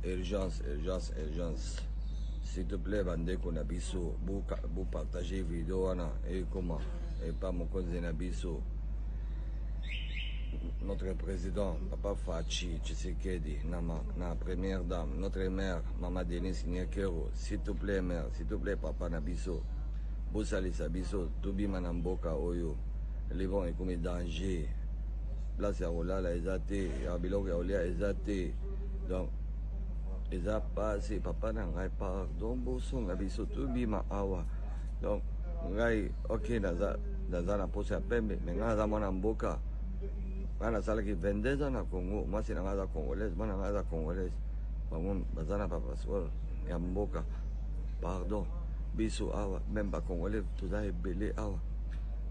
Urgence, urgence, urgence. S'il te plaît, Bandeko Nabiso, vous partagez vidéo et comment et pas mon compte Nabiso. Notre président, Papa Fachi Tshisekedi, na première dame, notre mère, Maman Denise Nyakero, s'il te plaît, mère, s'il te plaît, Papa Nabiso, Boussali Sabiso, Tubi Manamboka Oyo, les vents et comme danger, place à Olala, Ezate, Abilok et Olia, Ezate, donc, Eza passé, Papa Nangai, pardon, Boson, Nabiso, Tubi Maawa, donc, Ngai, ok, Naza na pose à Pembe, mais Naza Manamboka. Ana sala ki 22 ans na Congo, moi c'est na congolaise, moi na congolaise. Bangon bazana pa passeport ya mboka. Pardon. Biso awa, même ba congolais toza ebele awa.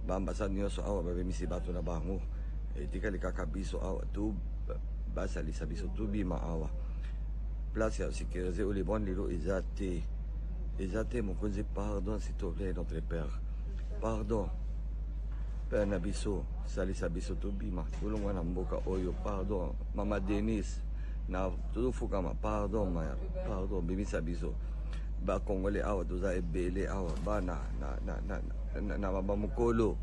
Ba ambassade nyonso awa ba bemisi bato na bango. Etikali kaka biso awa tu basalisa biso tu bima awa. Place ya sécurité au Liban lilo ezate. Ezate mokonzi, pardon s'il te plaît notre père. Pardon. Père Nabiso, salisa biso tobima, tulunga na mboka oyo, pardon, Mama Denise, na todo fukama, pardon mère, pardon, bimisa biso, ba Congolais awa, toza ebele awa, ba na baba mukolo,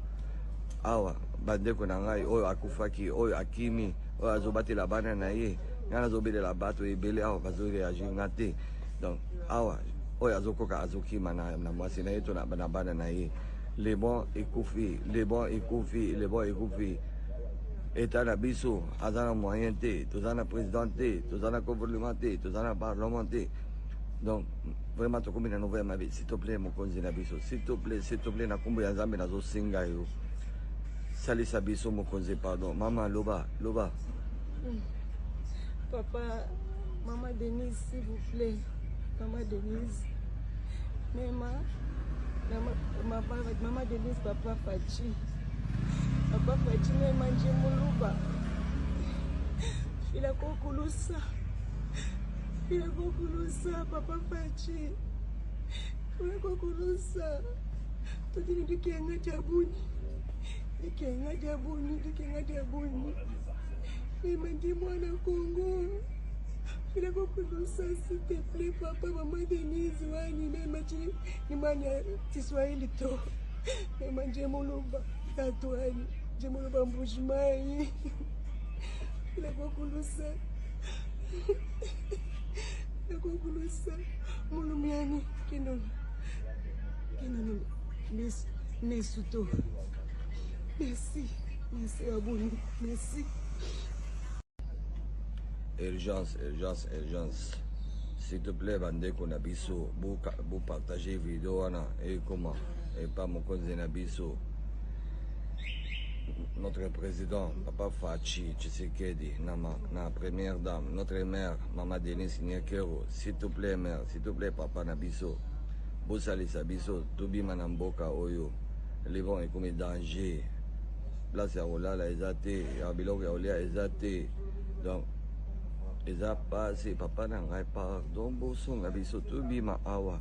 awa, bandeko na ngai, oyo akufaki, oyo akimi, oyo azobatela bana na ye, ngana azobelela bato ebele awa, bazo reagir nga te, donc, awa, oyo azokoka azokima na mwasi na ye to na bana na ye. Les bons écouffés, les bons écouffés, les bons écouffés. État na biso, azana moyen te, tozana président te, tozana gouvernement te, tozana parlement te. Donc, vraiment, tu combines nouvelle ma vie. S'il te plaît, mon konzi na biso. S'il te plaît, na kumbu ya nzambe na zo singa yo. Salisa biso, mon konzi, pardon. Maman, loba. Papa, Maman Denise, s'il vous plaît. Maman Denise. Maman Denise, Papa Fachi. Papa Fachi, Mema Njemuluba. Fila kokulusa, Papa Fachi. Fila kokulusa. Tutini dikianga jabuni. Mema Njemwana Congo. Il a beaucoup de ça, s'il te plaît, papa, maman Denise, wani, même ni mania, Tiswahili to. Même Jemoloba, Tatouani, Jemoloba Mbujimai. Il a beaucoup de ça. Il a beaucoup de ça. Mulumiani, Kenon, Nesuto. Merci, Abouni, merci. Urgence, urgence, urgence. S'il te plaît, Bandeko Nabiso, vous partagez vidéo et comment et pas mon compte Nabiso. Notre président, Papa Fachi Tshisekedi, na première dame, notre mère, Maman Denise Nyakero, s'il te plaît, mère, s'il te plaît, Papa Nabiso, Boussali Sabiso, Tubi Manamboka Oyo, les vents et comme danger, place à Olala, Ezate, Abilok et Olia, Ezate, donc, Eza passé, Papa Nangai, pardon, Boson, Nabiso, Tubi Maawa,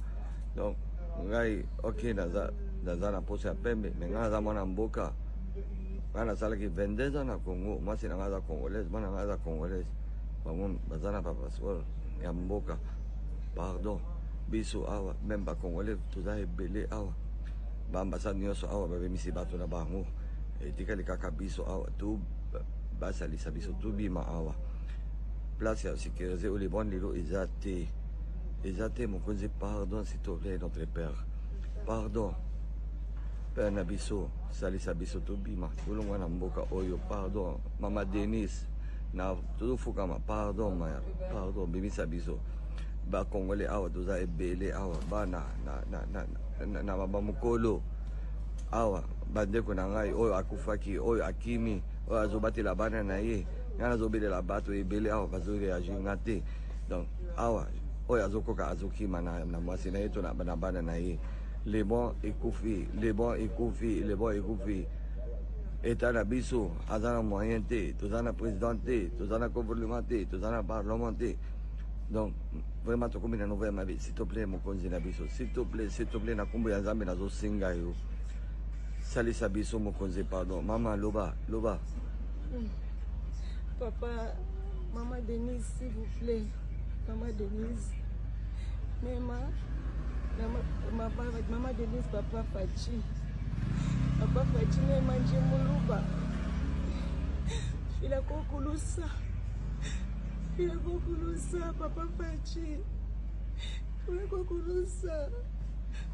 donc, Ngai, ok, Naza na pose à Pembe, mais Naza Mboka. Ana sala ki 22 ans na Congo, moi c'est na congolaise, moi na congolaise. Bangon bazana pa passeport ya mboka. Pardon. Biso awa, même ba congolais toza ebele awa. Ba ambassade nyonso awa ba bemisi bato na bango. Etikali kaka biso awa tu basalisa biso tu bima awa. Place ya sécurité au Liban lilo ezate. Ezate mokonzi, pardon s'il te plaît notre père. Pardon. Père Nabiso, salisa biso tobima, tulunga na mboka oyo, pardon, Mama Denise, na todo fukama, pardon mère, pardon, bimisa biso, ba Congolais awa, toza ebele awa, ba na baba mukolo, awa, bandeko na ngai, oyo akufaki, oyo akimi, oyo azobatela bana na ye, ngana azobelela bato ebele awa, bazo reagir nga te, donc, awa, oyo azokoka azokima na mwasi na ye to na bana na ye. Les bons écouffés, les bons écouffés, les bons écouffés. État na biso, azana moyen te, tozana président te, tozana gouvernement te, tozana parlement te. Donc, vraiment, tu combines nouvelle ma vie. S'il te plaît, mon konzi na biso. S'il te plaît, na kumbu ya nzambe na zo singa yo. Salisa biso, mon konzi, pardon. Maman, loba. Papa, Maman Denise, s'il vous plaît. Maman Denise. Maman Denise, Papa Fachi. Papa Fachi ne manje muluba. Fila kokulusa. Papa Fachi. Fila kokulusa.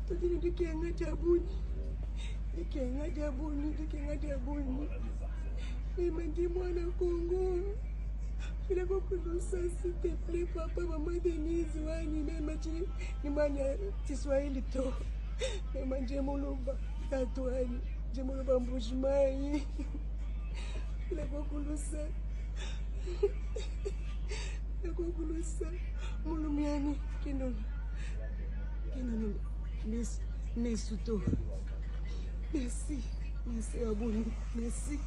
Tutini dikianga jabuni. Ne manje mwana Kongo. Fila kokulusa, s'il te plaît, papa, maman Denise, wani, mema chini, ni manya Kiswahili to. Mema njemuluba, tatuani, njemuluba mbushmai. Fila kokulusa. Mulumiani, kinono, nesuto. Merci, abuni, merci.